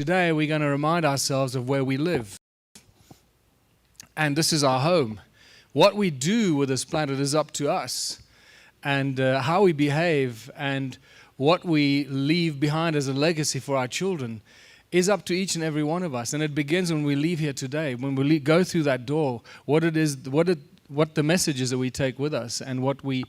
Today we're going to remind ourselves of where we live. And this is our home. What we do with this planet is up to us. And how we behave and what we leave behind as a legacy for our children is up to each and every one of us. And it begins when we leave here today. When we go through that door, what the message is that we take with us and what we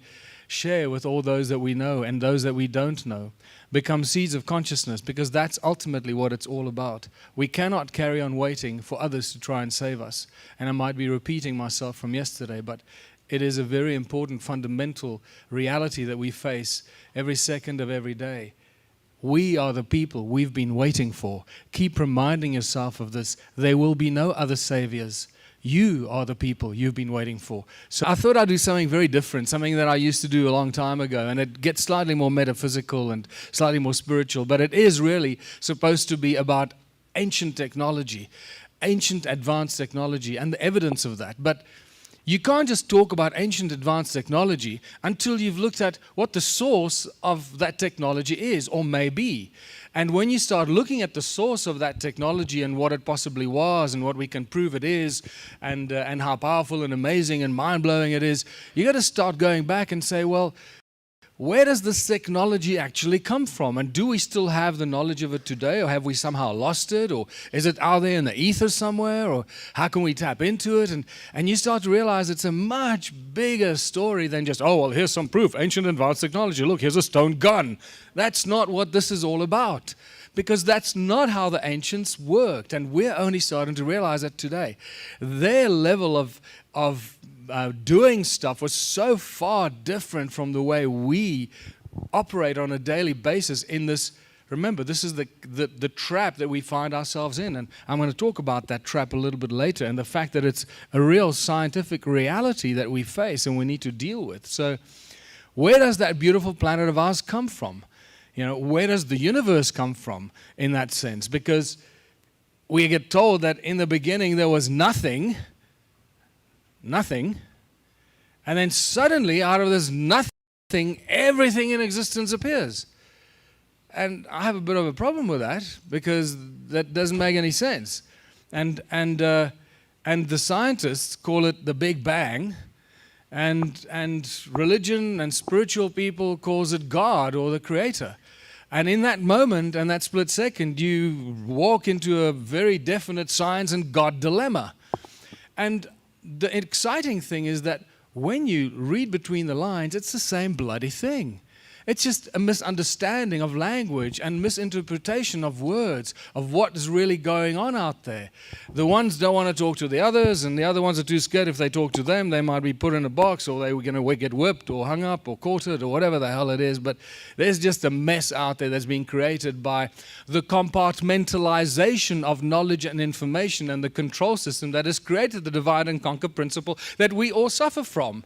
share with all those that we know and those that we don't know become seeds of consciousness, because that's ultimately what it's all about. We cannot carry on waiting for others to try and save us. And I might be repeating myself from yesterday, but it is a very important fundamental reality that we face every second of every day. We are the people we've been waiting for. Keep reminding yourself of this. There will be no other saviors. You are the people you've been waiting for. So I thought I'd do something very different, something that I used to do a long time ago, and it gets slightly more metaphysical and slightly more spiritual, but it is really supposed to be about ancient technology, ancient advanced technology, and the evidence of that. But you can't just talk about ancient advanced technology until you've looked at what the source of that technology is or may be. And when you start looking at the source of that technology and what it possibly was and what we can prove it is and how powerful and amazing and mind-blowing it is, you got to start going back and say, well, where does this technology actually come from? And do we still have the knowledge of it today, or have we somehow lost it? Or is it out there in the ether somewhere? Or how can we tap into it? And you start to realize it's a much bigger story than just, oh, well, here's some proof, ancient advanced technology. Look, here's a stone gun. That's not what this is all about, because that's not how the ancients worked. And we're only starting to realize that today. Their level of doing stuff was so far different from the way we operate on a daily basis in this. Remember, this is the trap that we find ourselves in, and I'm going to talk about that trap a little bit later, and the fact that it's a real scientific reality that we face and we need to deal with. So where does that beautiful planet of ours come from? You know, where does the universe come from in that sense? Because we get told that in the beginning there was nothing, and then suddenly out of this nothing, everything in existence appears. And I have a bit of a problem with that, because that doesn't make any sense. And the scientists call it the Big Bang, and religion and spiritual people calls it God or the Creator. And in that moment and that split second, you walk into a very definite science and God dilemma. And the exciting thing is that when you read between the lines, it's the same bloody thing. It's just a misunderstanding of language and misinterpretation of words, of what is really going on out there. The ones don't want to talk to the others, and the other ones are too scared if they talk to them, they might be put in a box, or they're going to get whipped or hung up or quartered or whatever the hell it is. But there's just a mess out there that's being created by the compartmentalization of knowledge and information and the control system that has created the divide and conquer principle that we all suffer from.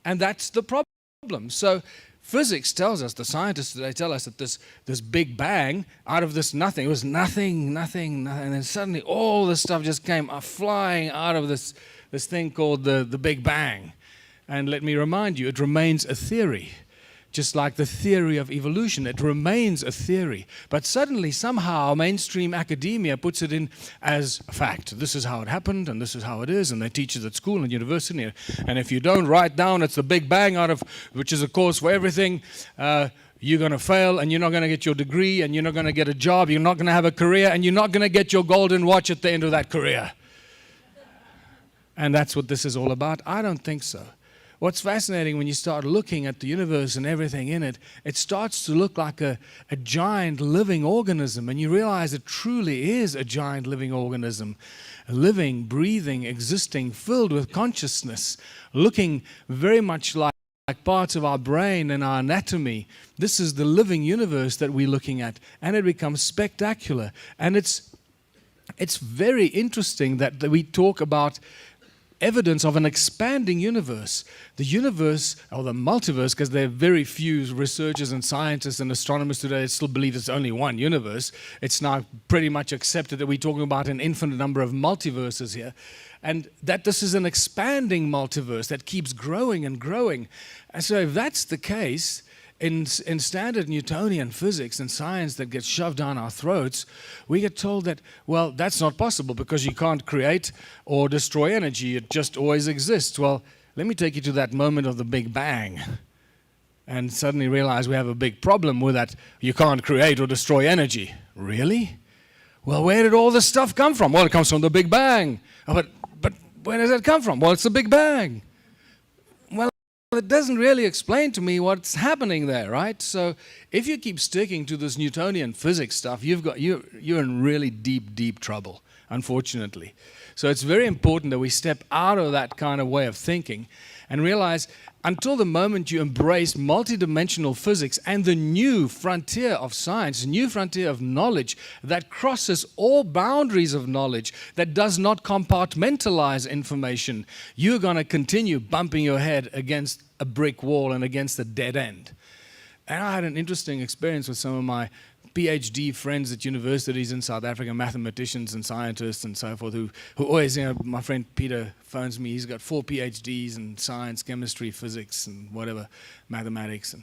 And that's the problem. So physics tells us, the scientists today tell us that this Big Bang, out of this nothing, it was nothing, and then suddenly all this stuff just came flying out of this thing called the Big Bang. And let me remind you, it remains a theory. Just like the theory of evolution, it remains a theory. But suddenly, somehow, mainstream academia puts it in as a fact. This is how it happened, and this is how it is, and they teach it at school and university. And if you don't write down it's the Big Bang, which is a cause for everything, you're going to fail, and you're not going to get your degree, and you're not going to get a job, you're not going to have a career, and you're not going to get your golden watch at the end of that career. And that's what this is all about? I don't think so. What's fascinating, when you start looking at the universe and everything in it, it starts to look like a giant living organism, and you realize it truly is a giant living organism, living, breathing, existing, filled with consciousness, looking very much like parts of our brain and our anatomy. This is the living universe that we're looking at, and it becomes spectacular. And it's very interesting that we talk about evidence of an expanding universe. The universe, or the multiverse, because there are very few researchers and scientists and astronomers today that still believe there's only one universe. It's now pretty much accepted that we're talking about an infinite number of multiverses here, and that this is an expanding multiverse that keeps growing and growing. And so if that's the case, in standard Newtonian physics and science that gets shoved down our throats, we get told that, well, that's not possible because you can't create or destroy energy. It just always exists. Well, let me take you to that moment of the Big Bang and suddenly realize we have a big problem with that. You can't create or destroy energy. Really? Well, where did all this stuff come from? Well, it comes from the Big Bang. Oh, but where does it come from? Well, it's the Big Bang. Well, it doesn't really explain to me what's happening there, right? So if you keep sticking to this Newtonian physics stuff, you're in really deep trouble, unfortunately. So it's very important that we step out of that kind of way of thinking and realize until the moment you embrace multidimensional physics and the new frontier of science, new frontier of knowledge that crosses all boundaries of knowledge, that does not compartmentalize information, you're going to continue bumping your head against a brick wall and against a dead end. And I had an interesting experience with some of my PhD friends at universities in South Africa, mathematicians and scientists and so forth, who always, my friend Peter phones me. He's got 4 PhDs in science, chemistry, physics, and whatever, mathematics.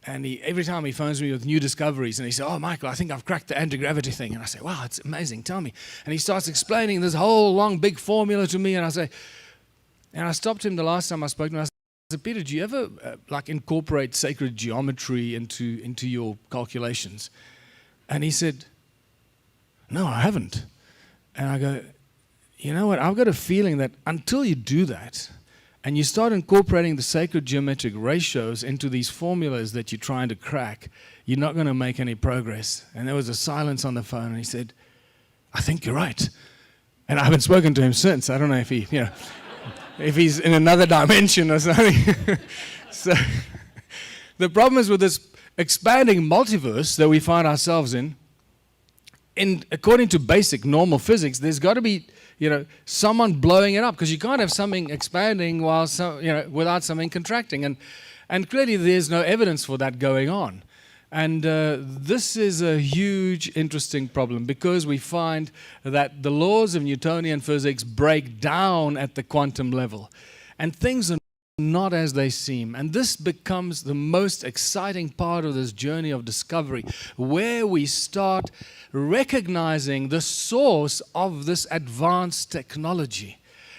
And every time he phones me with new discoveries, and he says, oh, Michael, I think I've cracked the anti-gravity thing. And I say, wow, it's amazing, tell me. And he starts explaining this whole long, big formula to me, and I stopped him the last time I spoke to him. I said, Peter, do you ever incorporate sacred geometry into your calculations? And he said, no, I haven't. And I go, you know what, I've got a feeling that until you do that, and you start incorporating the sacred geometric ratios into these formulas that you're trying to crack, you're not going to make any progress. And there was a silence on the phone, and he said, I think you're right. And I haven't spoken to him since. I don't know if if he's in another dimension or something. So the problem is with this expanding multiverse that we find ourselves in, according to basic normal physics, there's got to be, someone blowing it up, because you can't have something expanding while without something contracting, and clearly there's no evidence for that going on. And this is a huge, interesting problem, because we find that the laws of Newtonian physics break down at the quantum level, and things are not as they seem. And this becomes the most exciting part of this journey of discovery, where we start recognizing the source of this advanced technology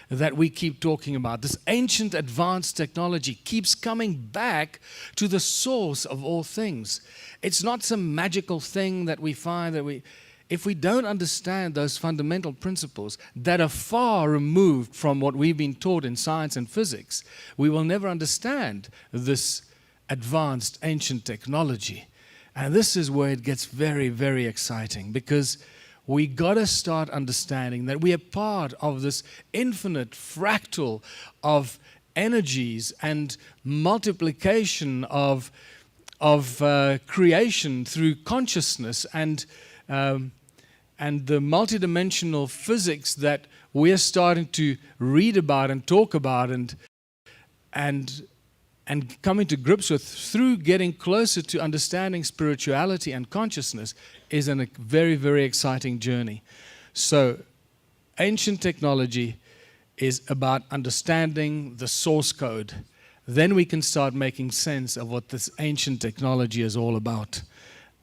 that we keep talking about. This ancient advanced technology keeps coming back to the source of all things. It's not some magical thing that we find that if we don't understand those fundamental principles that are far removed from what we've been taught in science and physics, we will never understand this advanced ancient technology. And this is where it gets very, very exciting, because we got to start understanding that we are part of this infinite fractal of energies and multiplication of creation through consciousness, and the multidimensional physics that we're starting to read about and talk about and coming to grips with through getting closer to understanding spirituality and consciousness is a very, very exciting journey. So ancient technology is about understanding the source code. Then we can start making sense of what this ancient technology is all about.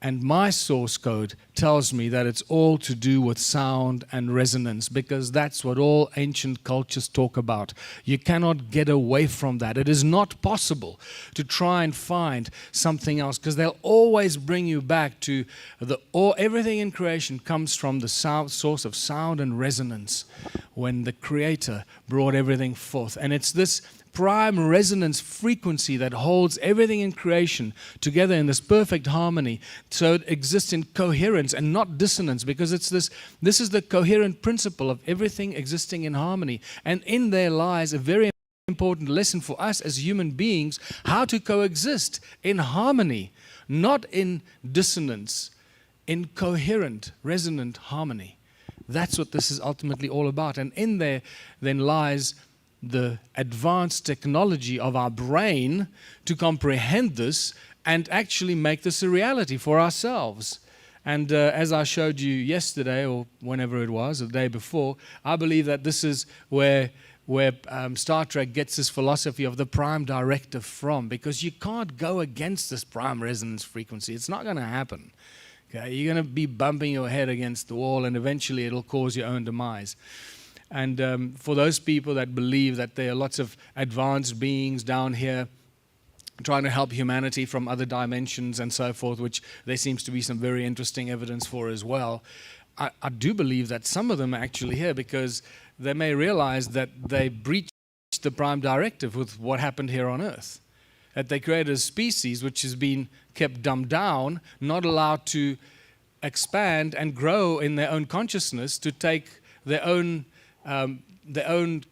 And my source code tells me that it's all to do with sound and resonance, because that's what all ancient cultures talk about. You cannot get away from that. It is not possible to try and find something else, because they'll always bring you back to everything in creation comes from the source of sound and resonance, when the Creator brought everything forth. And it's this prime resonance frequency that holds everything in creation together in this perfect harmony, so it exists in coherence and not dissonance, because this is the coherent principle of everything existing in harmony. And in there lies a very important lesson for us as human beings, how to coexist in harmony, not in dissonance, in coherent, resonant harmony. That's what this is ultimately all about. And in there then lies the advanced technology of our brain to comprehend this and actually make this a reality for ourselves. And as I showed you yesterday, or whenever it was, the day before, I believe that this is where where Star Trek gets this philosophy of the prime directive from, because you can't go against this prime resonance frequency. It's not going to happen. Okay? You're going to be bumping your head against the wall, and eventually it'll cause your own demise. And for those people that believe that there are lots of advanced beings down here trying to help humanity from other dimensions and so forth, which there seems to be some very interesting evidence for as well, I do believe that some of them are actually here because they may realize that they breached the prime directive with what happened here on Earth. That they created a species which has been kept dumbed down, not allowed to expand and grow in their own consciousness, to take their own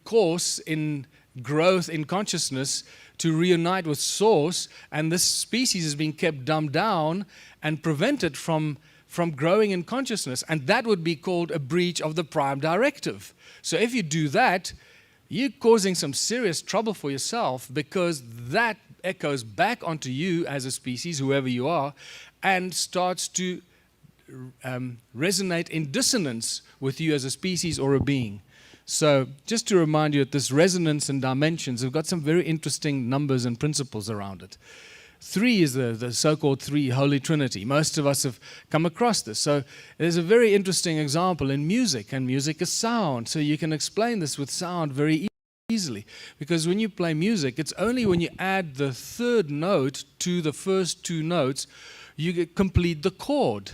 course in growth in consciousness, to reunite with Source, and this species is being kept dumbed down and prevented from growing in consciousness, and that would be called a breach of the prime directive. So if you do that, you're causing some serious trouble for yourself, because that echoes back onto you as a species, whoever you are, and starts to resonate in dissonance with you as a species or a being. So just to remind you that this resonance and dimensions have got some very interesting numbers and principles around it. 3 is the so-called 3, Holy Trinity. Most of us have come across this. So there's a very interesting example in music, and music is sound. So you can explain this with sound very easily. Because when you play music, it's only when you add the third note to the first 2 notes, you complete the chord.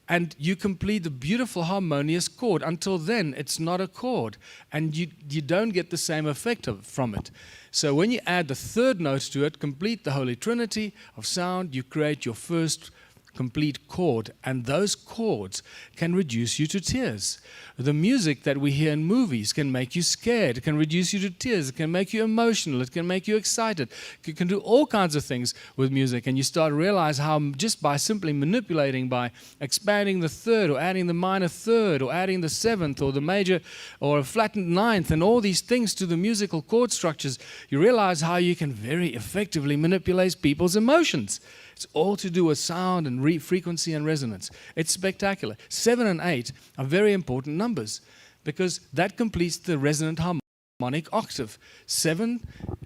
And you complete the beautiful harmonious chord. Until then, it's not a chord. And you don't get the same effect from it. So when you add the third note to it, complete the Holy Trinity of sound, you create your first complete chord. And those chords can reduce you to tears. The music that we hear in movies can make you scared. It can reduce you to tears. It can make you emotional. It can make you excited. You can do all kinds of things with music. And you start to realize how just by simply manipulating, by expanding the third or adding the minor third or adding the seventh or the major or a flattened ninth and all these things to the musical chord structures, you realize how you can very effectively manipulate people's emotions. It's all to do with sound and frequency and resonance. It's spectacular. 7 and 8 are very important numbers because that completes the resonant harmonic octave. 7,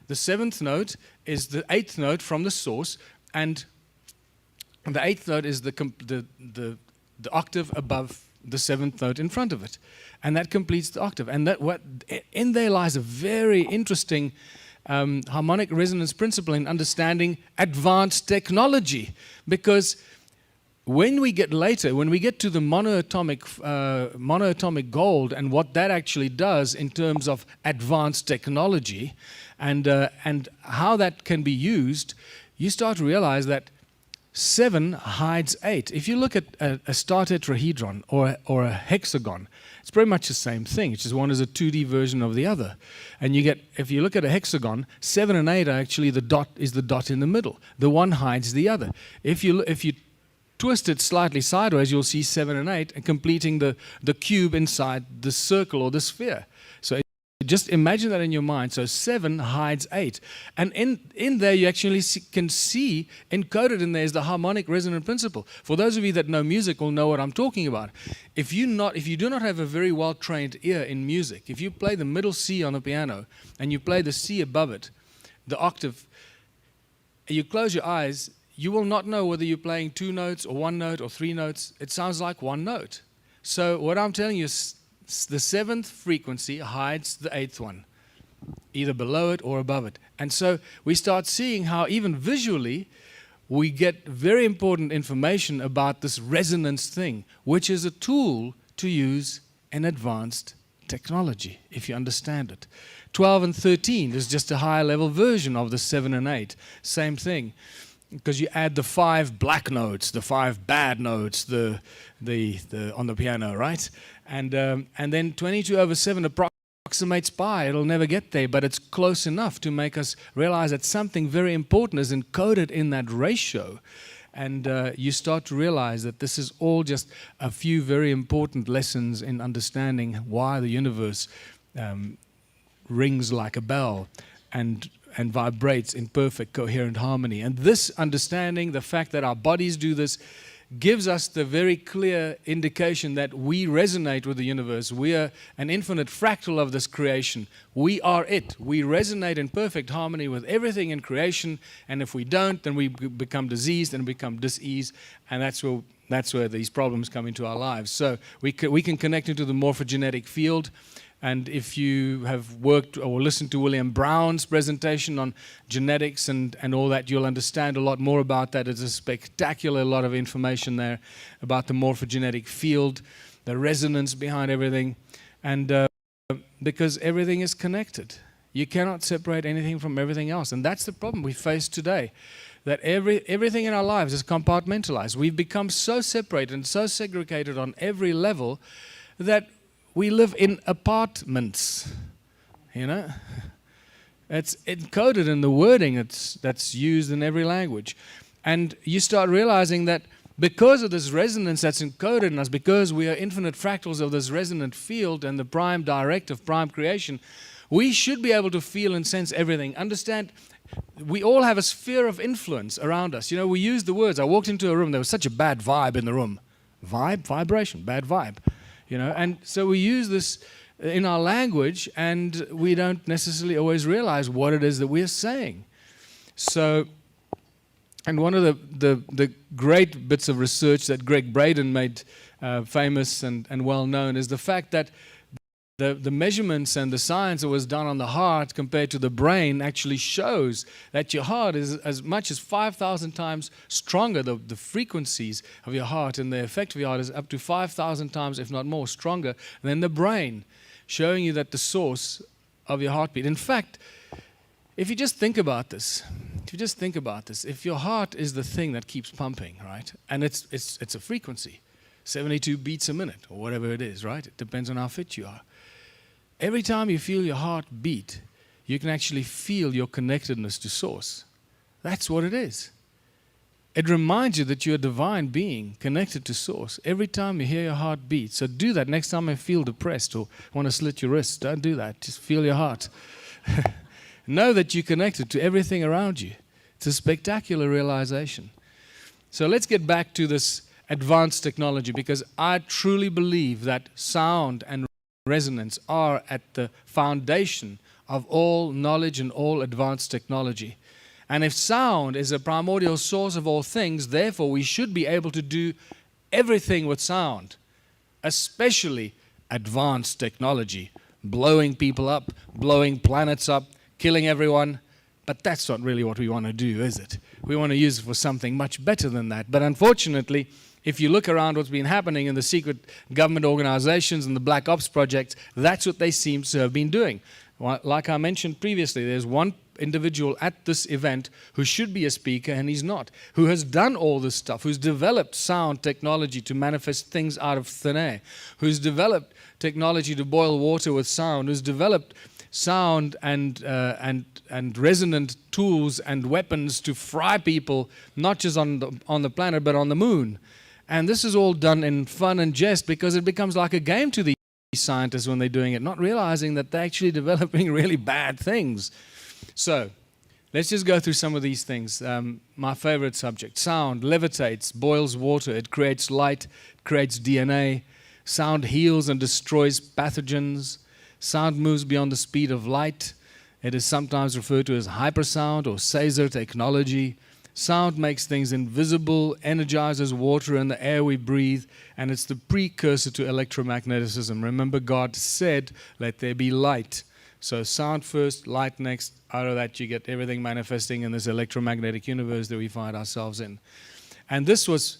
the 7th note is the 8th note from the source, and the 8th note is the octave above the 7th note in front of it. And that completes the octave. And that in there lies a very interesting harmonic resonance principle in understanding advanced technology, because when we get to the monoatomic gold and what that actually does in terms of advanced technology and how that can be used, you start to realize that 7 hides 8. If you look at a star tetrahedron or a hexagon, it's pretty much the same thing. It's just one is a 2D version of the other. And you get, if you look at a hexagon, 7 and 8 are actually the dot in the middle. The one hides the other. If you twist it slightly sideways, you'll see 7 and 8 and completing the cube inside the circle or the sphere. So just imagine that in your mind. So 7 hides 8. And in there you actually can see, encoded in there is the harmonic resonant principle. For those of you that know music will know what I'm talking about. If you do not have a very well-trained ear in music, if you play the middle C on the piano and you play the C above it, the octave, and you close your eyes, you will not know whether you're playing 2 notes or 1 note or 3 notes. It sounds like 1 note. So what I'm telling you is the 7th frequency hides the 8th one, either below it or above it. And so we start seeing how even visually we get very important information about this resonance thing, which is a tool to use in advanced technology, if you understand it. 12 and 13 is just a higher level version of the 7 and 8. Same thing. Because you add the 5 black notes, the 5 bad notes, the on the piano, right? And then 22/7 approximates pi. It'll never get there, but it's close enough to make us realize that something very important is encoded in that ratio. And you start to realize that this is all just a few very important lessons in understanding why the universe rings like a bell and vibrates in perfect coherent harmony. And this understanding, the fact that our bodies do this, gives us the very clear indication that we resonate with the universe. We are an infinite fractal of this creation. We are it. We resonate in perfect harmony with everything in creation, and if we don't, then we become diseased and become dis-ease, and that's where these problems come into our lives. So we can connect into the morphogenetic field. And if you have worked or listened to William Brown's presentation on genetics and all that, you'll understand a lot more about that. It's a spectacular lot of information there about the morphogenetic field, the resonance behind everything, and because everything is connected. You cannot separate anything from everything else. And that's the problem we face today, that everything in our lives is compartmentalized. We've become so separated and so segregated on every level that we live in apartments, you know. It's encoded in the wording that's used in every language. And you start realizing that because of this resonance that's encoded in us, because we are infinite fractals of this resonant field and the prime directive, prime creation, we should be able to feel and sense everything. Understand, we all have a sphere of influence around us. You know, we use the words. I walked into a room, there was such a bad vibe in the room. Vibe, vibration, bad vibe. You know, and so we use this in our language, and we don't necessarily always realize what it is that we are saying. So, and one of the great bits of research that Greg Braden made famous and well known is the fact that the measurements and the science that was done on the heart compared to the brain actually shows that your heart is as much as 5,000 times stronger. The frequencies of your heart and the effect of your heart is up to 5,000 times, if not more, stronger than the brain, showing you that the source of your heartbeat. In fact, if you just think about this, if your heart is the thing that keeps pumping, right, and it's a frequency, 72 beats a minute or whatever it is, right? It depends on how fit you are. Every time you feel your heart beat, you can actually feel your connectedness to Source. That's what it is. It reminds you that you're a divine being connected to Source every time you hear your heart beat. So do that next time you feel depressed or want to slit your wrist. Don't do that. Just feel your heart. Know that you're connected to everything around you. It's a spectacular realization. So let's get back to this advanced technology, because I truly believe that sound and resonance are at the foundation of all knowledge and all advanced technology. And if sound is a primordial source of all things, therefore we should be able to do everything with sound, especially advanced technology, blowing people up, blowing planets up, killing everyone. But that's not really what we want to do, is it? We want to use it for something much better than that. But unfortunately, if you look around what's been happening in the secret government organizations and the Black Ops projects, that's what they seem to have been doing. Like I mentioned previously, there's one individual at this event who should be a speaker and he's not, who has done all this stuff, who's developed sound technology to manifest things out of thin air, who's developed technology to boil water with sound, who's developed sound and resonant tools and weapons to fry people, not just on the planet, but on the moon. And this is all done in fun and jest because it becomes like a game to these scientists when they're doing it, not realizing that they're actually developing really bad things. So let's just go through some of these things. My favorite subject, sound levitates, boils water, it creates light, it creates DNA. Sound heals and destroys pathogens. Sound moves beyond the speed of light. It is sometimes referred to as hypersound or Caesar technology. Sound makes things invisible, energizes water and the air we breathe, and it's the precursor to electromagnetism. Remember, God said, let there be light. So sound first, light next. Out of that, you get everything manifesting in this electromagnetic universe that we find ourselves in. And this was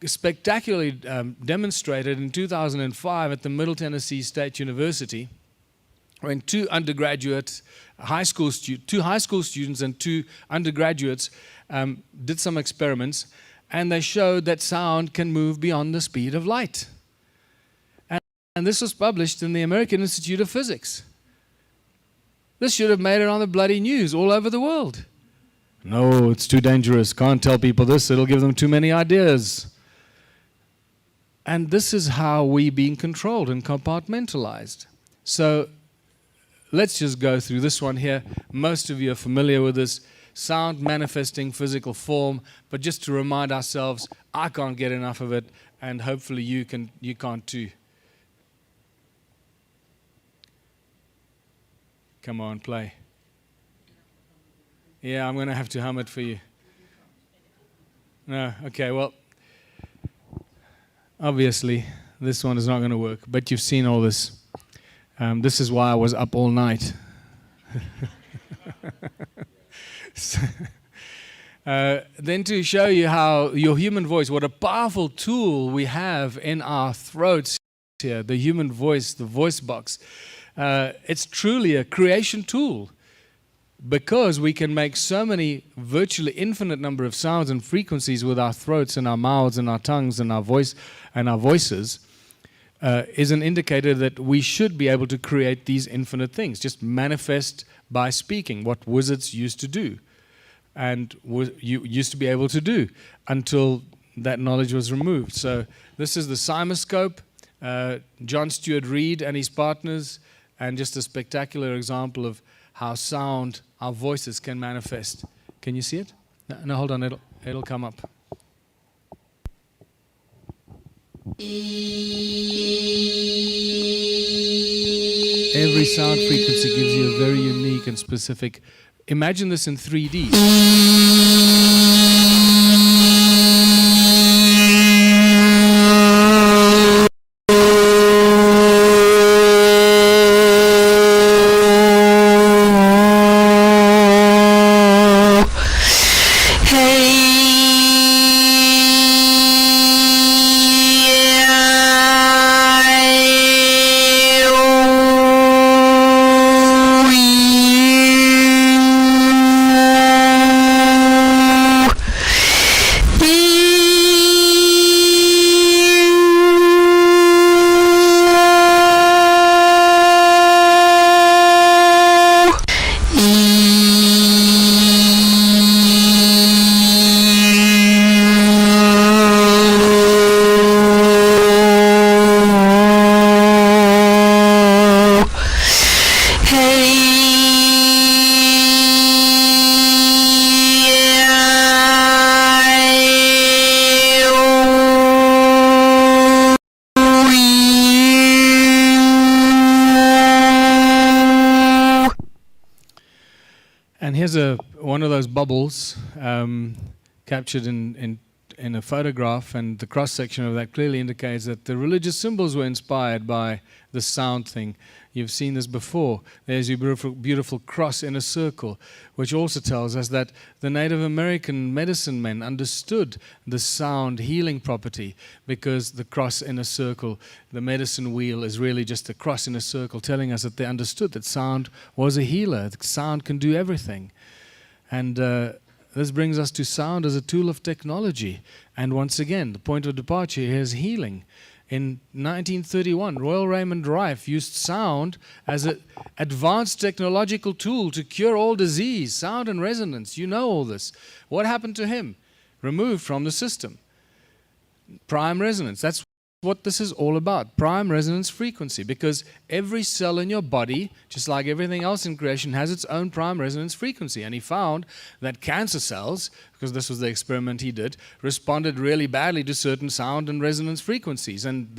spectacularly demonstrated in 2005 at the Middle Tennessee State University, when two high school students and two undergraduates did some experiments, and they showed that sound can move beyond the speed of light. And this was published in the American Institute of Physics. This should have made it on the bloody news all over the world. No, it's too dangerous. Can't tell people this. It'll give them too many ideas. And this is how we're being controlled and compartmentalized. So let's just go through this one here. Most of you are familiar with this. sound manifesting physical form, but just to remind ourselves, I can't get enough of it, and hopefully you can't too. Come on, play. Yeah, I'm going to have to hum it for you. No, okay, well, obviously this one is not going to work, but you've seen all this. This is why I was up all night. Then to show you how your human voice, what a powerful tool we have in our throats here, the human voice, the voice box. It's truly a creation tool, because we can make so many, virtually infinite number of sounds and frequencies with our throats and our mouths and our tongues and our voice and our voices, is an indicator that we should be able to create these infinite things, just manifest by speaking, what wizards used to do and you used to be able to do until that knowledge was removed. So this is the Cymoscope, John Stuart Reid and his partners, and just a spectacular example of how sound, our voices can manifest. Can you see it? No, hold on, it'll come up. Every sound frequency gives you a very unique and specific. Imagine this in 3D. And here's one of those bubbles captured in a photograph, and the cross-section of that clearly indicates that the religious symbols were inspired by the sound thing. You've seen this before. There's your beautiful cross in a circle, which also tells us that the Native American medicine men understood the sound healing property, because the cross in a circle, the medicine wheel, is really just a cross in a circle, telling us that they understood that sound was a healer. Sound can do everything. And this brings us to sound as a tool of technology. And once again, the point of departure here is healing. In 1931, Royal Raymond Rife used sound as an advanced technological tool to cure all disease. Sound and resonance, you know all this. What happened to him? Removed from the system. Prime resonance, that's what this is all about. Prime resonance frequency, because every cell in your body, just like everything else in creation, has its own prime resonance frequency. And he found that cancer cells, because this was the experiment he did, responded really badly to certain sound and resonance frequencies. And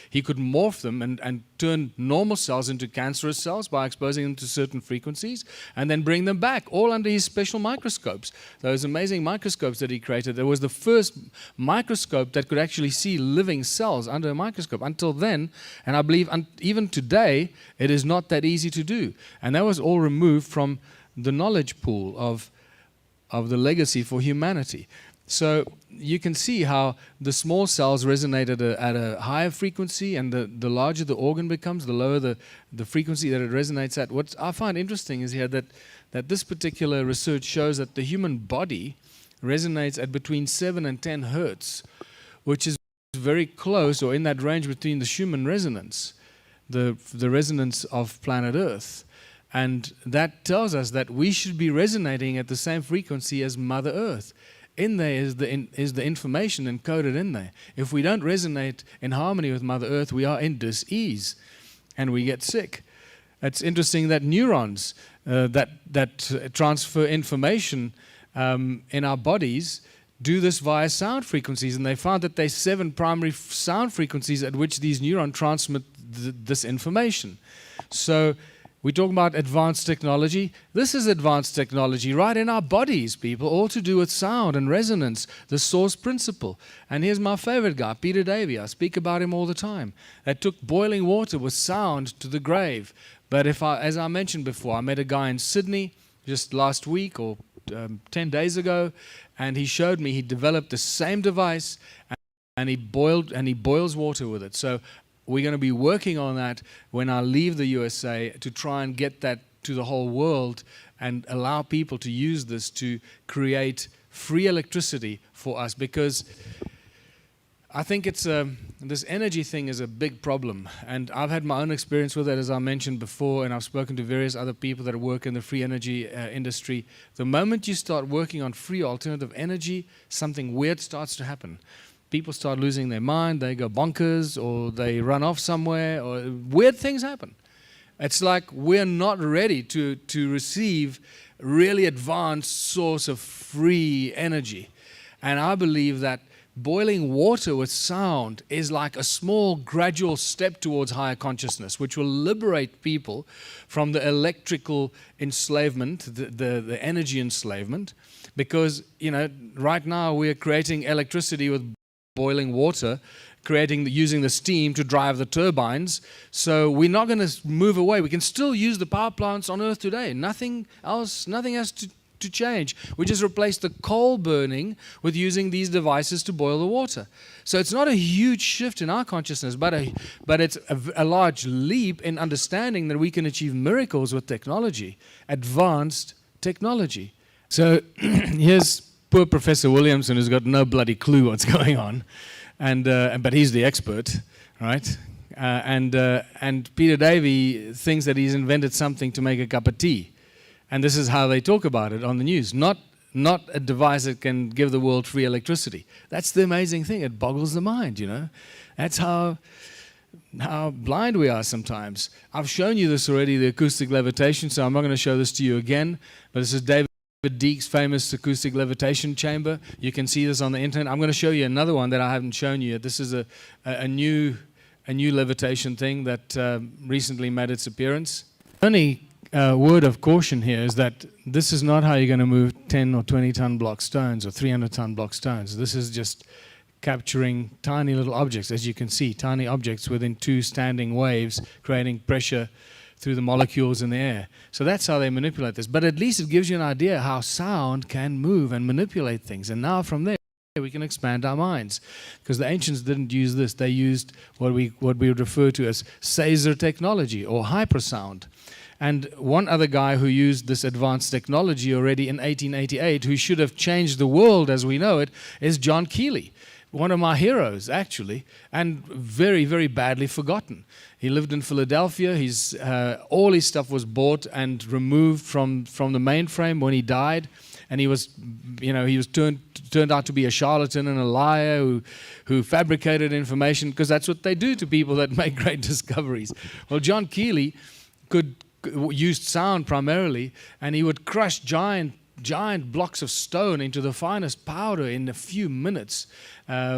he could morph them and turn normal cells into cancerous cells by exposing them to certain frequencies, and then bring them back, all under his special microscopes. Those amazing microscopes that he created. There was the first microscope that could actually see living cells under a microscope. Until then, and I believe even today, it is not that easy to do. And that was all removed from the knowledge pool of the legacy for humanity. So you can see how the small cells resonate at a higher frequency, and the larger the organ becomes, the lower the frequency that it resonates at. What I find interesting is here that this particular research shows that the human body resonates at between 7 and 10 hertz, which is very close, or in that range between the Schumann resonance, the resonance of planet Earth. And that tells us that we should be resonating at the same frequency as Mother Earth. In there is the information encoded in there. If we don't resonate in harmony with Mother Earth, we are in dis-ease and we get sick. It's interesting that neurons, that transfer information in our bodies do this via sound frequencies, and they found that there's 7 primary sound frequencies at which these neurons transmit this information. So we talk about advanced technology. This is advanced technology right in our bodies, people, all to do with sound and resonance, the source principle. And here's my favorite guy, Peter Davey. I speak about him all the time. That took boiling water with sound to the grave. But as I mentioned before, I met a guy in Sydney just last week or 10 days ago, and he showed me he developed the same device, and he boils water with it. So we're going to be working on that when I leave the USA to try and get that to the whole world and allow people to use this to create free electricity for us, because I think it's this energy thing is a big problem, and I've had my own experience with it, as I mentioned before, and I've spoken to various other people that work in the free energy industry. The moment you start working on free alternative energy, something weird starts to happen. People start losing their mind, they go bonkers, or they run off somewhere, or weird things happen. It's like we're not ready to receive really advanced source of free energy. And I believe that boiling water with sound is like a small gradual step towards higher consciousness, which will liberate people from the electrical enslavement, the energy enslavement, because, you know, right now we're creating electricity with boiling water, using the steam to drive the turbines. So we're not going to move away. We can still use the power plants on Earth today. Nothing has to change. We just replace the coal burning with using these devices to boil the water. So it's not a huge shift in our consciousness, but it's a large leap in understanding that we can achieve miracles with technology, advanced technology. So here's poor Professor Williamson, who's got no bloody clue what's going on, but he's the expert, right? And Peter Davey thinks that he's invented something to make a cup of tea. And this is how they talk about it on the news. Not a device that can give the world free electricity. That's the amazing thing. It boggles the mind, you know. That's how blind we are sometimes. I've shown you this already, the acoustic levitation, so I'm not going to show this to you again. But this is David Deake's famous acoustic levitation chamber. You can see this on the internet. I'm going to show you another one that I haven't shown you yet. This is a new levitation thing that recently made its appearance. Only word of caution here is that this is not how you're going to move 10 or 20 ton block stones or 300 ton block stones. This is just capturing tiny little objects, as you can see, tiny objects within 2 standing waves, creating pressure through the molecules in the air. So that's how they manipulate this. But at least it gives you an idea how sound can move and manipulate things. And now from there, we can expand our minds, because the ancients didn't use this. They used what we would refer to as Caesar technology or hypersound. And one other guy who used this advanced technology already in 1888, who should have changed the world as we know it, is John Keely, one of my heroes, actually, and very, very badly forgotten. He lived in Philadelphia. All his stuff was bought and removed from the mainframe when he died. And he was turned out to be a charlatan and a liar who fabricated information, because that's what they do to people that make great discoveries. Well, John Keely used sound primarily, and he would crush giant blocks of stone into the finest powder in a few minutes,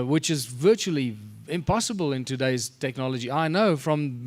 which is virtually impossible in today's technology. I know from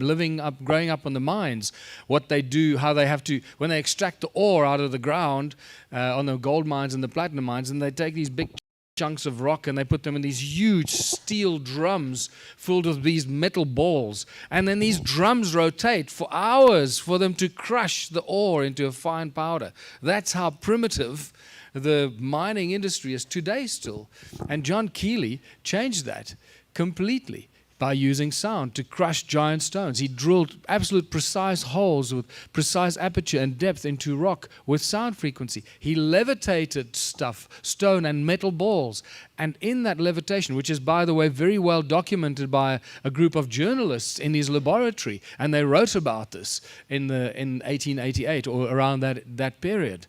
growing up on the mines, what they do, how they have to, when they extract the ore out of the ground on the gold mines and the platinum mines, and they take these big chunks of rock and they put them in these huge steel drums filled with these metal balls, and then these drums rotate for hours for them to crush the ore into a fine powder. That's how primitive the mining industry is today still. And John Keely changed that completely by using sound to crush giant stones. He drilled absolute precise holes with precise aperture and depth into rock with sound frequency. He levitated stone and metal balls. And in that levitation, which is, by the way, very well documented by a group of journalists in his laboratory, and they wrote about this in 1888 or around that period.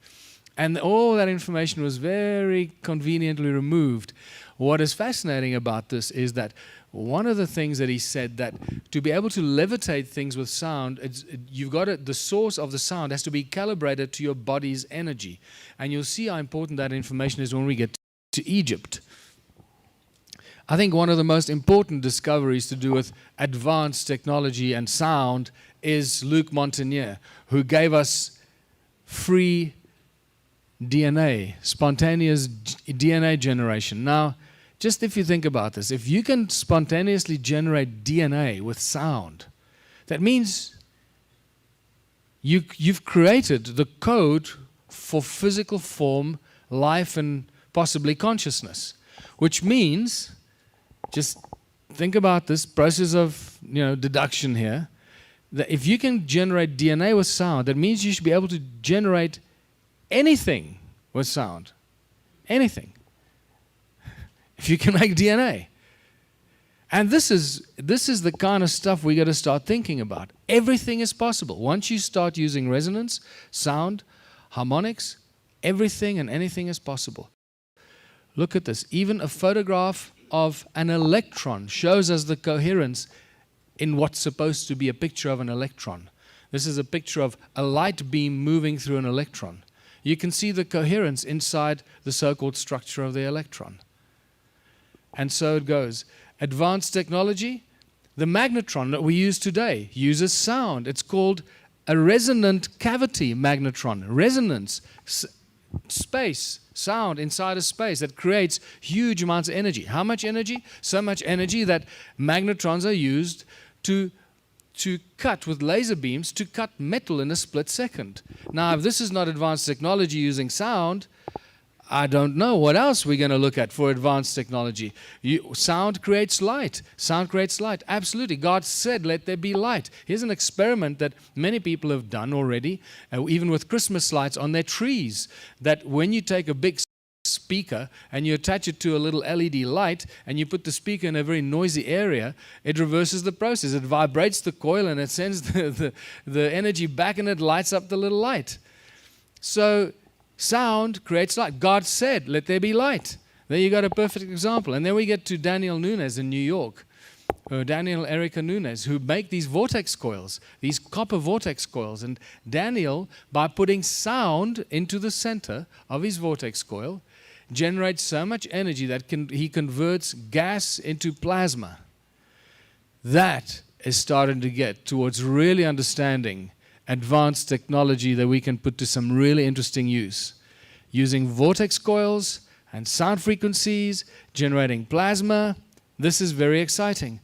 And all that information was very conveniently removed what is fascinating about this is that one of the things that he said, that to be able to levitate things with sound, the source of the sound has to be calibrated to your body's energy. And you'll see how important that information is when we get to Egypt. I think one of the most important discoveries to do with advanced technology and sound is Luc Montagnier, who gave us free DNA, spontaneous DNA generation. Now, just if you think about this, if you can spontaneously generate DNA with sound, that means you've created the code for physical form, life, and possibly consciousness, which means, just think about this process of deduction here, that if you can generate DNA with sound, that means you should be able to generate anything with sound. Anything. If you can make DNA. And this is the kind of stuff we got to start thinking about. Everything is possible. Once you start using resonance, sound, harmonics, everything and anything is possible. Look at this. Even a photograph of an electron shows us the coherence in what's supposed to be a picture of an electron. This is a picture of a light beam moving through an electron. You can see the coherence inside the so-called structure of the electron. And so it goes. Advanced technology, the magnetron that we use today uses sound. It's called a resonant cavity magnetron. Resonance, space, sound inside a space that creates huge amounts of energy. How much energy? So much energy that magnetrons are used to cut with laser beams, to cut metal in a split second. Now, if this is not advanced technology using sound, I don't know what else we're going to look at for advanced technology. Sound creates light. Sound creates light. Absolutely. God said, let there be light. Here's an experiment that many people have done already, even with Christmas lights on their trees, that when you take a big speaker and you attach it to a little LED light and you put the speaker in a very noisy area, it reverses the process. It vibrates the coil and it sends the energy back and it lights up the little light. So sound creates light. God said, let there be light. There you got a perfect example. And then we get to Daniel Nunes in New York, Daniel Erica Nunes, who make these vortex coils, these copper vortex coils. And Daniel, by putting sound into the center of his vortex coil, generates so much energy that he converts gas into plasma. That is starting to get towards really understanding advanced technology that we can put to some really interesting use. Using vortex coils and sound frequencies, generating plasma. This is very exciting.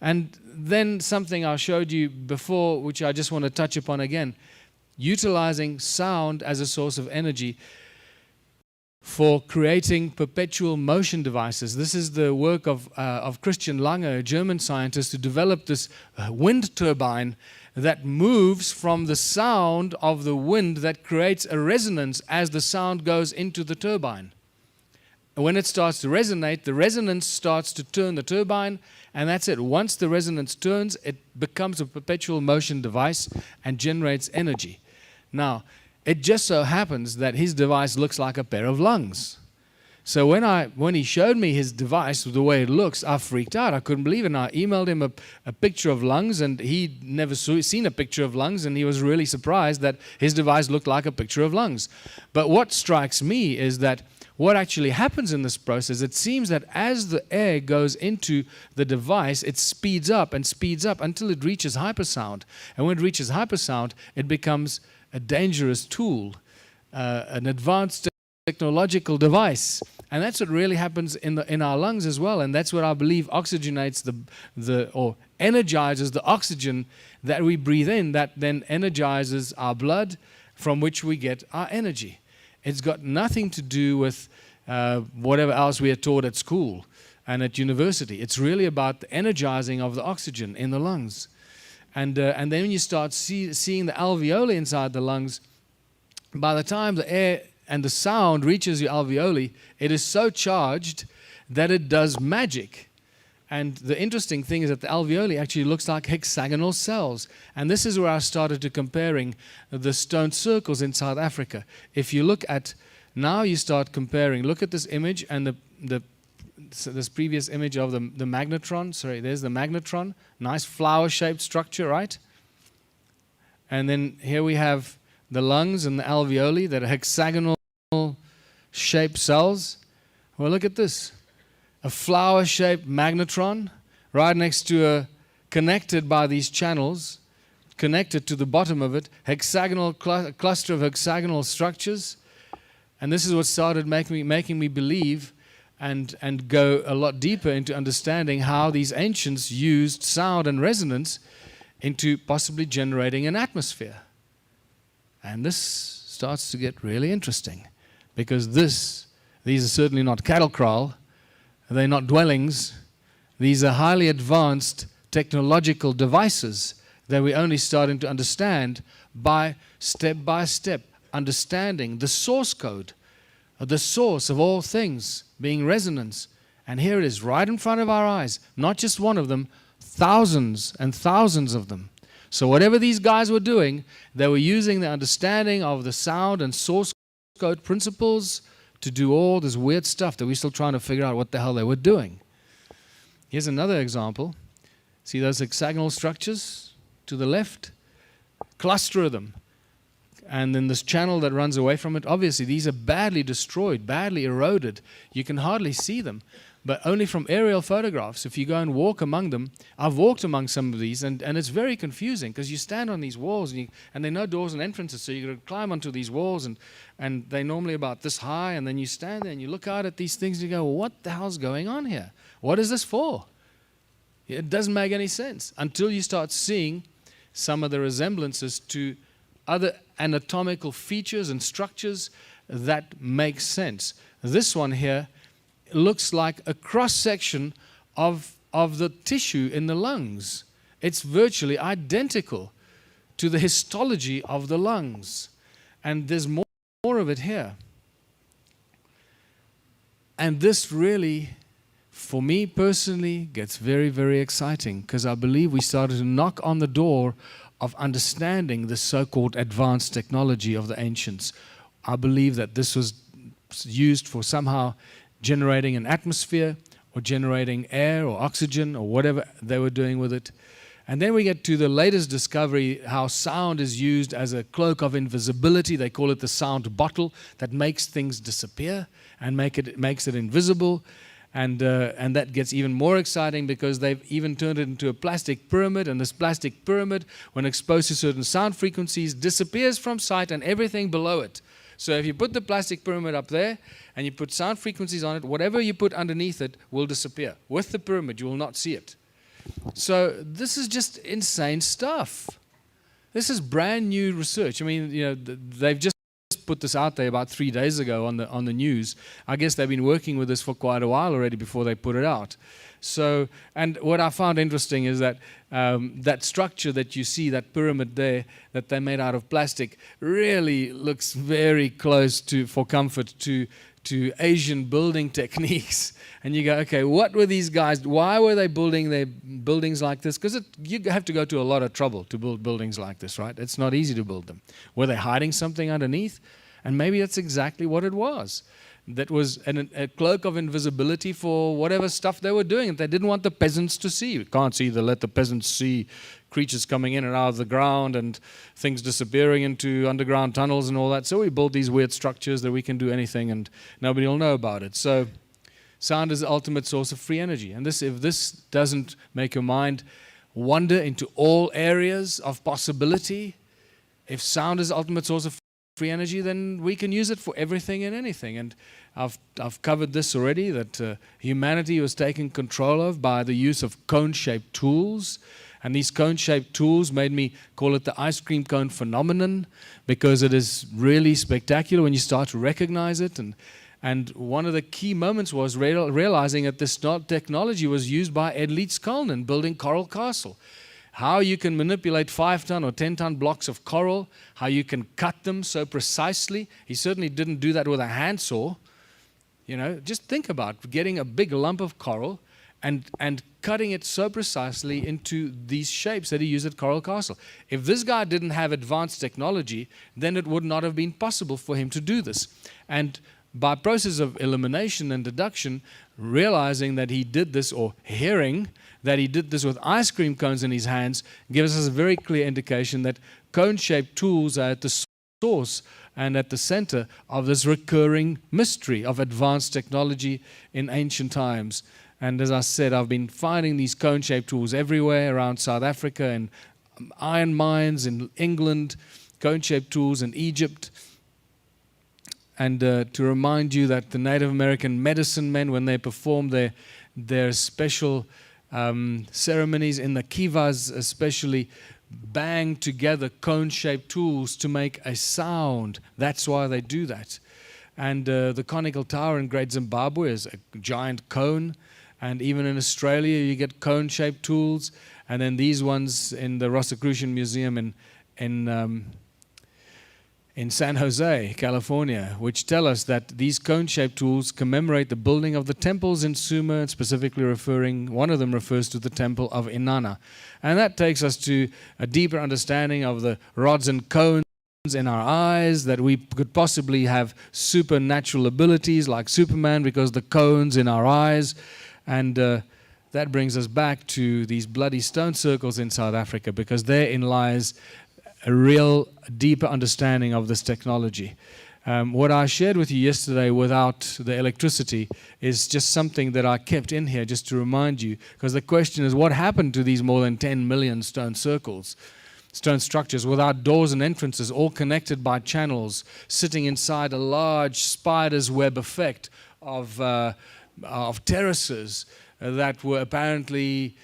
And then something I showed you before, which I just want to touch upon again, utilizing sound as a source of energy for creating perpetual motion devices. This is the work of Christian Lange, a German scientist, who developed this wind turbine that moves from the sound of the wind that creates a resonance as the sound goes into the turbine. When it starts to resonate, the resonance starts to turn the turbine, and that's it. Once the resonance turns, it becomes a perpetual motion device and generates energy. Now, it just so happens that his device looks like a pair of lungs. So when he showed me his device, the way it looks, I freaked out. I couldn't believe it. And I emailed him a picture of lungs, and he'd never seen a picture of lungs, and he was really surprised that his device looked like a picture of lungs. But what strikes me is that what actually happens in this process, it seems that as the air goes into the device, it speeds up until it reaches hypersound. And when it reaches hypersound, it becomes a dangerous tool, an advanced technological device. And that's what really happens in our lungs as well. And that's what I believe oxygenates or energizes the oxygen that we breathe in, that then energizes our blood, from which we get our energy. It's got nothing to do with whatever else we are taught at school and at university. It's really about the energizing of the oxygen in the lungs. And then when you start seeing the alveoli inside the lungs, by the time the air and the sound reaches your alveoli, it is so charged that it does magic. And the interesting thing is that the alveoli actually looks like hexagonal cells. And this is where I started to comparing the stone circles in South Africa. If you look at, now you start comparing, look at this image and this previous image of the magnetron. Sorry, there's the magnetron. Nice flower-shaped structure, right? And then here we have the lungs and the alveoli that are hexagonal-shaped cells. Well, look at this. A flower-shaped magnetron right next to connected by these channels, connected to the bottom of it, hexagonal cluster of hexagonal structures. And this is what started making me believe and go a lot deeper into understanding how these ancients used sound and resonance into possibly generating an atmosphere. And this starts to get really interesting, because these are certainly not cattle kraal, they're not dwellings, these are highly advanced technological devices that we're only starting to understand by step understanding the source code, the source of all things being resonance. And here it is right in front of our eyes, not just one of them, thousands and thousands of them. So whatever these guys were doing, they were using the understanding of the sound and source code principles to do all this weird stuff that we're still trying to figure out what the hell they were doing. Here's another example. See those hexagonal structures to the left? Cluster of them. And then this channel that runs away from it, obviously these are badly destroyed, badly eroded. You can hardly see them, but only from aerial photographs. If you go and walk among them, I've walked among some of these, and it's very confusing, because you stand on these walls, and there are no doors and entrances, so you've got to climb onto these walls, and they're normally about this high, and then you stand there and you look out at these things and you go, well, what the hell's going on here? What is this for? It doesn't make any sense until you start seeing some of the resemblances to other anatomical features and structures that make sense. This one here looks like a cross-section of the tissue in the lungs. It's virtually identical to the histology of the lungs. And there's more of it here. And this really, for me personally, gets very, very exciting, because I believe we started to knock on the door of understanding the so-called advanced technology of the ancients. I believe that this was used for somehow generating an atmosphere, or generating air or oxygen, or whatever they were doing with it. And then we get to the latest discovery, how sound is used as a cloak of invisibility. They call it the sound bottle, that makes things disappear and makes it invisible. And that gets even more exciting, because they've even turned it into a plastic pyramid, and this plastic pyramid, when exposed to certain sound frequencies, disappears from sight and everything below it. So if you put the plastic pyramid up there and you put sound frequencies on it, whatever you put underneath it will disappear. With the pyramid, you will not see it. So this is just insane stuff. This is brand new research. I mean, they've just put this out there about 3 days ago on the news. I guess they've been working with this for quite a while already before they put it out. So, and what I found interesting is that that structure that you see, that pyramid there, that they made out of plastic, really looks very close to, for comfort, to Asian building techniques. And you go, okay, what were these guys, why were they building their buildings like this? Because you have to go to a lot of trouble to build buildings like this, right? It's not easy to build them. Were they hiding something underneath? And maybe that's exactly what it was. That was a cloak of invisibility for whatever stuff they were doing. They didn't want the peasants to see. You can't see, they let the peasants see creatures coming in and out of the ground and things disappearing into underground tunnels and all that. So we build these weird structures that we can do anything and nobody will know about it. So sound is the ultimate source of free energy. And if this doesn't make your mind wander into all areas of possibility, if sound is the ultimate source of free energy, then we can use it for everything and anything. And I've covered this already, that humanity was taken control of by the use of cone-shaped tools. And these cone-shaped tools made me call it the ice cream cone phenomenon, because it is really spectacular when you start to recognize it. And one of the key moments was realizing that this technology was used by Ed Leeds-Kalnin building Coral Castle. How you can manipulate 5-ton or 10-ton blocks of coral, how you can cut them so precisely. He certainly didn't do that with a handsaw. Just think about getting a big lump of coral and cutting it so precisely into these shapes that he used at Coral Castle. If this guy didn't have advanced technology, then it would not have been possible for him to do this. And by process of elimination and deduction, realizing that he did this, or hearing that he did this with ice cream cones in his hands, gives us a very clear indication that cone-shaped tools are at the source and at the center of this recurring mystery of advanced technology in ancient times. And as I said, I've been finding these cone-shaped tools everywhere around South Africa, and iron mines in England, cone-shaped tools in Egypt. And to remind you that the Native American medicine men, when they performed their special ceremonies in the kivas especially, bang together cone-shaped tools to make a sound. That's why they do that. And the conical tower in Great Zimbabwe is a giant cone. And even in Australia, you get cone-shaped tools. And then these ones in the Rosicrucian Museum in San Jose, California, which tell us that these cone-shaped tools commemorate the building of the temples in Sumer, and specifically one of them refers to the temple of Inanna. And that takes us to a deeper understanding of the rods and cones in our eyes, that we could possibly have supernatural abilities like Superman because the cones in our eyes. And that brings us back to these bloody stone circles in South Africa, because therein lies a real deeper understanding of this technology. What I shared with you yesterday without the electricity is just something that I kept in here just to remind you, because the question is, what happened to these more than 10 million stone circles, stone structures without doors and entrances, all connected by channels, sitting inside a large spider's web effect of terraces that were apparently,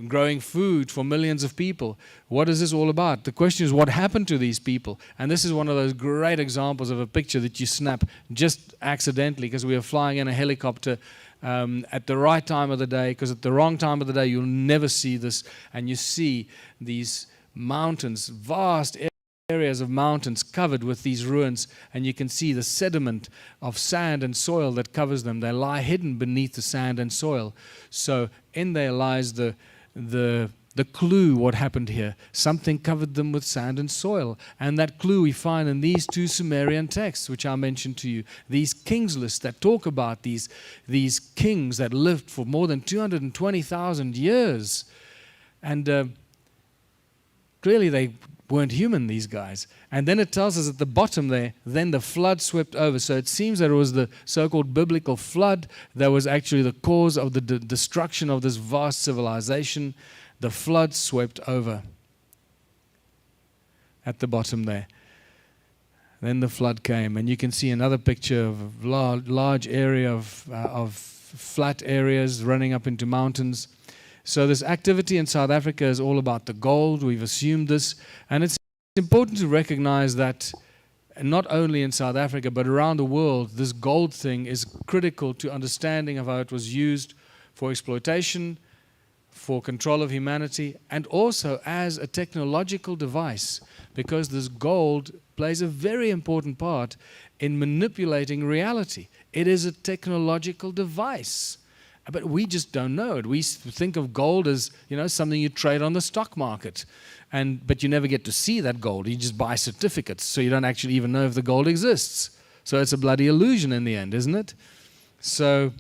growing food for millions of people. What is this all about? The question is, what happened to these people? And this is one of those great examples of a picture that you snap just accidentally because we were flying in a helicopter at the right time of the day, because at the wrong time of the day, you'll never see this. And you see these mountains, vast areas of mountains covered with these ruins, and you can see the sediment of sand and soil that covers them. They lie hidden beneath the sand and soil. So in there lies the clue what happened here. Something covered them with sand and soil. And that clue we find in these two Sumerian texts, which I mentioned to you. These kings lists that talk about these kings that lived for more than 220,000 years. And clearly they weren't human, these guys. And then it tells us at the bottom there, then the flood swept over. So it seems that it was the so-called biblical flood that was actually the cause of the destruction of this vast civilization. The flood swept over at the bottom there. Then the flood came, and you can see another picture of a large area of flat areas running up into mountains. So this activity in South Africa is all about the gold. We've assumed this. And it's important to recognize that not only in South Africa, but around the world, this gold thing is critical to understanding of how it was used for exploitation, for control of humanity, and also as a technological device, because this gold plays a very important part in manipulating reality. It is a technological device. But we just don't know it. We think of gold as, something you trade on the stock market. But you never get to see that gold. You just buy certificates, so you don't actually even know if the gold exists. So it's a bloody illusion in the end, isn't it? So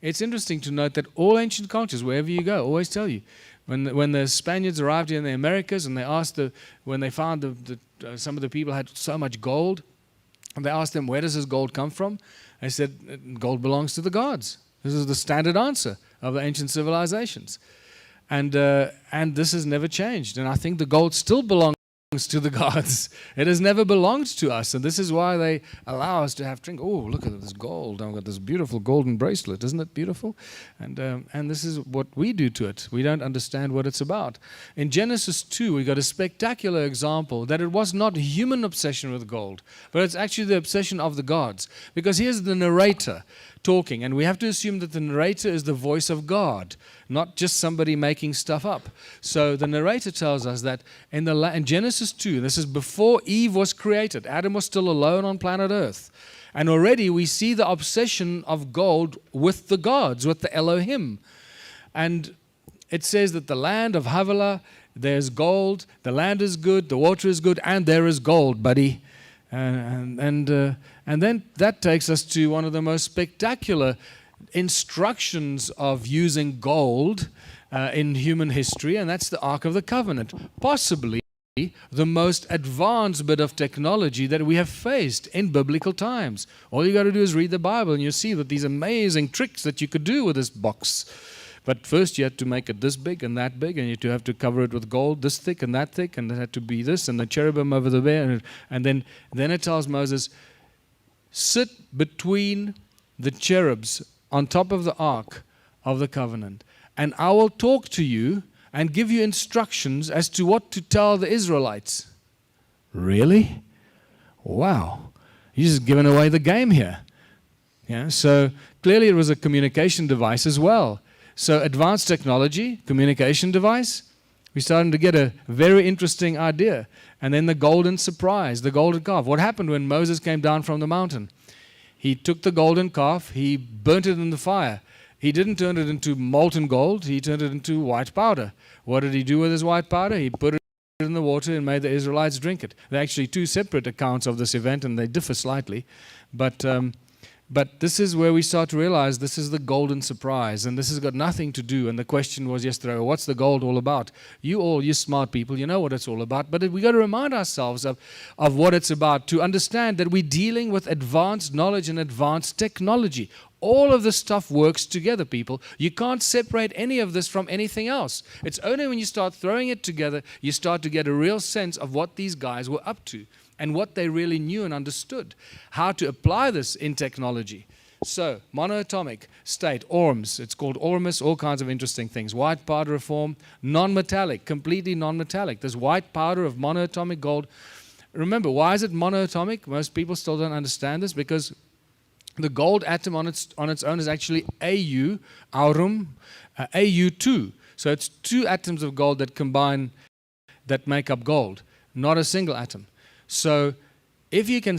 it's interesting to note that all ancient cultures, wherever you go, always tell you. When the Spaniards arrived here in the Americas and they asked when they found some of the people had so much gold, and they asked them, where does this gold come from? They said, gold belongs to the gods. This is the standard answer of the ancient civilizations. And this has never changed. And I think the gold still belongs to the gods. It has never belonged to us. And this is why they allow us to have drink. Oh, look at this gold. I've got this beautiful golden bracelet. Isn't it beautiful? And this is what we do to it. We don't understand what it's about. In Genesis 2, we got a spectacular example that it was not human obsession with gold, but it's actually the obsession of the gods. Because here's the narrator talking, and we have to assume that the narrator is the voice of God, not just somebody making stuff up. So the narrator tells us that in Genesis 2, this is before Eve was created. Adam was still alone on planet Earth. And already we see the obsession of gold with the gods, with the Elohim. And it says that the land of Havilah, there's gold, the land is good, the water is good, and there is gold, buddy. And then that takes us to one of the most spectacular instructions of using gold in human history, and that's the Ark of the Covenant. Possibly the most advanced bit of technology that we have faced in biblical times. All you got to do is read the Bible and you'll see that these amazing tricks that you could do with this box. But first you had to make it this big and that big, and you have to cover it with gold this thick and that thick, and it had to be this, and the cherubim over the bed. And then it tells Moses, sit between the cherubs on top of the Ark of the Covenant, and I will talk to you and give you instructions as to what to tell the Israelites. Really? Wow. You're just giving away the game here. Yeah, so clearly it was a communication device as well. So advanced technology, communication device, we're starting to get a very interesting idea. And then the golden surprise, the golden calf. What happened when Moses came down from the mountain? He took the golden calf, he burnt it in the fire. He didn't turn it into molten gold, he turned it into white powder. What did he do with his white powder? He put it in the water and made the Israelites drink it. There are actually two separate accounts of this event, and they differ slightly. But this is where we start to realize this is the golden surprise, and this has got nothing to do. And the question was yesterday, what's the gold all about? You smart people, you know what it's all about. But we got to remind ourselves of what it's about, to understand that we're dealing with advanced knowledge and advanced technology. All of this stuff works together, people. You can't separate any of this from anything else. It's only when you start throwing it together, you start to get a real sense of what these guys were up to and what they really knew and understood, how to apply this in technology. So, monoatomic state, ORMS, it's called ORMUS, all kinds of interesting things. White powder reform, non-metallic, completely non-metallic. This white powder of monoatomic gold. Remember, why is it monoatomic? Most people still don't understand this, because the gold atom on its own is actually Au, aurum, Au2. So it's two atoms of gold that combine, that make up gold, not a single atom. So if you can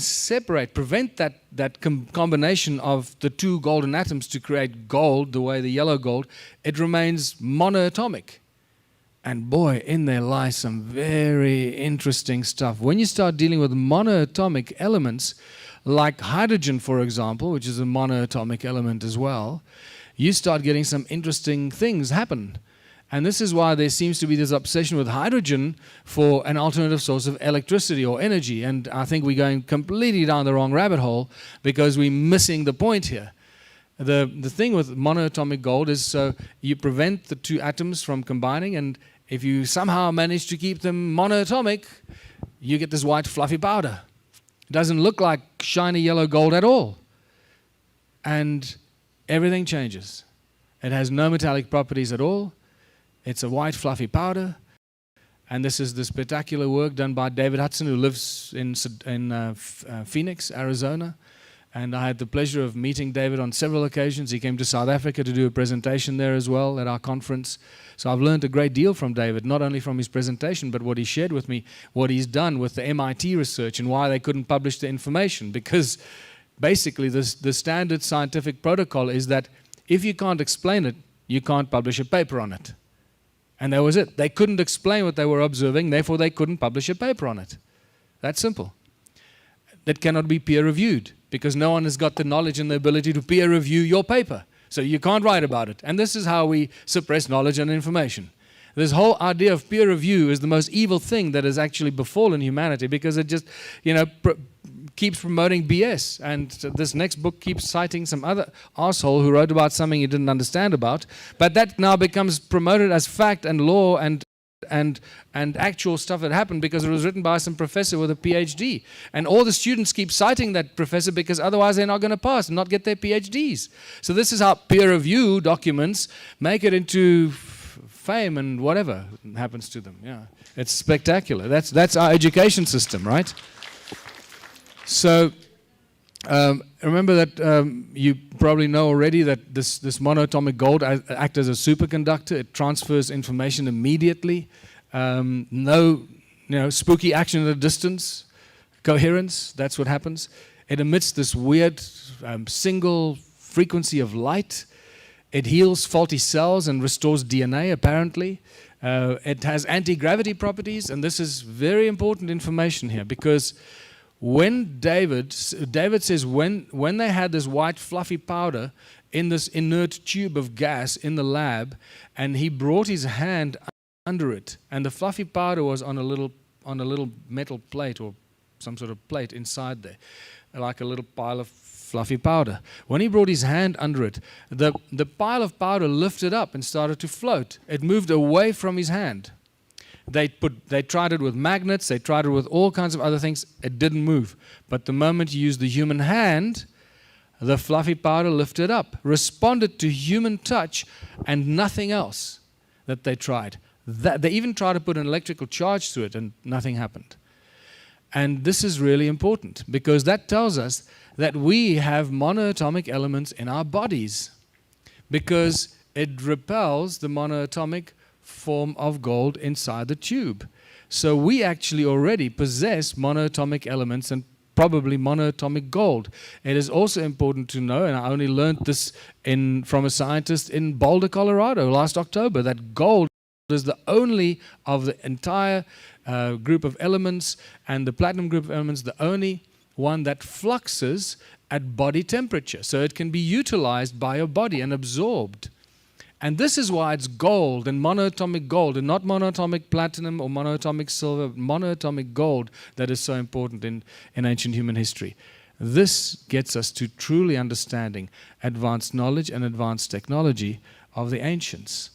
prevent that combination of the two golden atoms to create gold, the way the yellow gold, it remains monoatomic. And boy, in there lies some very interesting stuff. When you start dealing with monoatomic elements, like hydrogen, for example, which is a monoatomic element as well, you start getting some interesting things happen. And this is why there seems to be this obsession with hydrogen for an alternative source of electricity or energy. And I think we're going completely down the wrong rabbit hole because we're missing the point here. The thing with monoatomic gold is, so you prevent the two atoms from combining, and if you somehow manage to keep them monoatomic, you get this white fluffy powder. It doesn't look like shiny yellow gold at all. And everything changes. It has no metallic properties at all. It's a white fluffy powder. And this is the spectacular work done by David Hudson, who lives in Phoenix, Arizona. And I had the pleasure of meeting David on several occasions. He came to South Africa to do a presentation there as well at our conference. So I've learned a great deal from David, not only from his presentation, but what he shared with me, what he's done with the MIT research and why they couldn't publish the information. Because basically the standard scientific protocol is that if you can't explain it, you can't publish a paper on it. And that was it. They couldn't explain what they were observing, therefore they couldn't publish a paper on it. That's simple. That cannot be peer reviewed, because no one has got the knowledge and the ability to peer review your paper. So you can't write about it. And this is how we suppress knowledge and information. This whole idea of peer review is the most evil thing that has actually befallen humanity, because it just, keeps promoting BS. And this next book keeps citing some other asshole who wrote about something he didn't understand about. But that now becomes promoted as fact and law and actual stuff that happened because it was written by some professor with a PhD. And all the students keep citing that professor because otherwise they're not going to pass and not get their PhDs. So this is how peer review documents make it into fame and whatever happens to them. Yeah, it's spectacular. That's our education system, right? So remember that you probably know already that this monoatomic gold acts as a superconductor. It transfers information immediately. No spooky action at a distance. Coherence, that's what happens. It emits this weird single frequency of light. It heals faulty cells and restores DNA, apparently. It has anti-gravity properties, and this is very important information here, because when David says when they had this white fluffy powder in this inert tube of gas in the lab, and he brought his hand under it, and the fluffy powder was on a little metal plate or some sort of plate inside there, like a little pile of fluffy powder. When he brought his hand under it, the pile of powder lifted up and started to float. It moved away from his hand. They tried it with magnets, they tried it with all kinds of other things. It didn't move. But the moment you used the human hand, the fluffy powder lifted up, responded to human touch and nothing else that they tried. They even tried to put an electrical charge to it and nothing happened. And this is really important because that tells us that we have monoatomic elements in our bodies because it repels the monoatomic form of gold inside the tube. So we actually already possess monoatomic elements and probably monoatomic gold. It is also important to know, and I only learned this from a scientist in Boulder, Colorado last October, that gold is the only of the entire group of elements and the platinum group of elements, the only one that fluxes at body temperature. So it can be utilized by your body and absorbed. And this is why it's gold and monoatomic gold and not monoatomic platinum or monoatomic silver, monoatomic gold that is so important in ancient human history. This gets us to truly understanding advanced knowledge and advanced technology of the ancients.